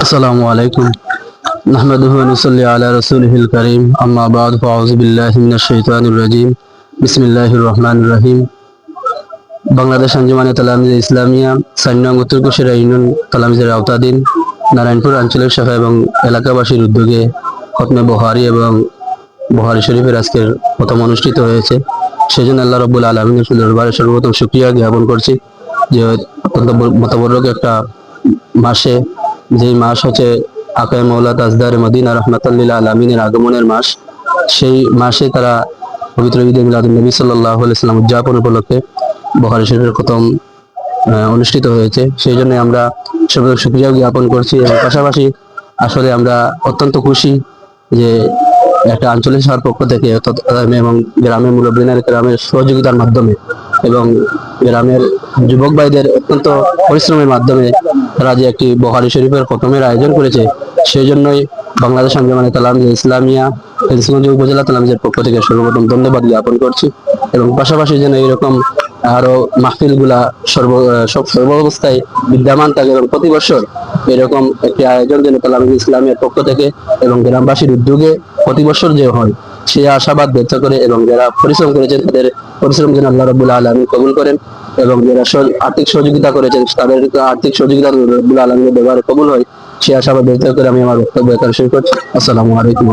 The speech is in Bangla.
আসসালামু আলাইকুম। নাহমাদুহু ওয়া নুসাল্লি আলা রাসূলিহিল কারীম। আম্মা বা'দ, ফাআউযু বিল্লাহি মিনাশ শাইতানির রাজীম। বিসমিল্লাহির রহমানির রহিম। বাংলাদেশ আঞ্জুমানে তালামিযে ইসলামিয়া ৪ নং উত্তর কুশিয়ারা ইউনিয়ন তালামিযের আওতাধীন নারায়ণপুর আঞ্চলিক শাখা এবং এলাকাবাসীর উদ্যোগে খতমে বুখারী এবং বুখারী শরীফের আজকের খতম অনুষ্ঠিত হয়েছে। সেজন্য আল্লাহ রাব্বুল আলামিনের দরবারে সর্বপ্রথম শুকরিয়া জ্ঞাপন করছি যে অত্যন্ত মোতাবরক একটা মাসে, যেই মাস হচ্ছে আকায়ে মাওলা তাজদারে মদিনা রাহমাতাল লিল আলামিনের আগমনের মাস, সেই মাসে তারা পবিত্র ঈদে মিলাদুন নবী সাল্লাল্লাহু আলাইহি সাল্লাম উদযাপন উপলক্ষে বুখারী শরীফের খতম অনুষ্ঠিত হয়েছে। সেই জন্য আমরা সর্বদা শুকরিয়া জ্ঞাপন করছি এবং পাশাপাশি আসলে আমরা অত্যন্ত খুশি যে একটা আঞ্চলিক শাখার পক্ষ থেকে এবং গ্রামের মুরব্বিনের গ্রামের সহযোগিতার মাধ্যমে এবং গ্রামের যুবক ভাইদের অত্যন্ত পরিশ্রমের মাধ্যমে তারা যে একটি বুখারী শরীফের খতমের আয়োজন করেছে, সেই জন্যই বাংলাদেশ আঞ্জুমানে তালামিযে ইসলামিয়া ফেঞ্চিগঞ্জ উপজেলা তালামিযের পক্ষ থেকে সর্বপ্রথম ধন্যবাদ জ্ঞাপন করছি। এবং পাশাপাশি যেন এইরকম আরো মাহফিল গুলা সর্বাবস্থায় বিদ্যমান থাকে এবং প্রতি বছর এরকম একটি আয়োজন যেন তালামিযে ইসলামিয়ার পক্ষ থেকে এবং গ্রামবাসীর উদ্যোগে প্রতি বছর যে হয়, সেই আশাবাদ ব্যক্ত করে এবং যারা পরিশ্রম করেছেন তাদের পরিশ্রম যেন আল্লাহ রাব্বুল আলামিন কবুল করেন এবং যারা আর্থিক সহযোগিতা করেছেন তাদের আর্থিক সহযোগিতা আল্লাহ রাব্বুল আলামিনের ব্যবহারে কবুল হয়, সেই আশাবাদ ব্যক্ত করে আমি আমার বক্তব্য এখানে শেষ করছি। আসসালামু আলাইকুম।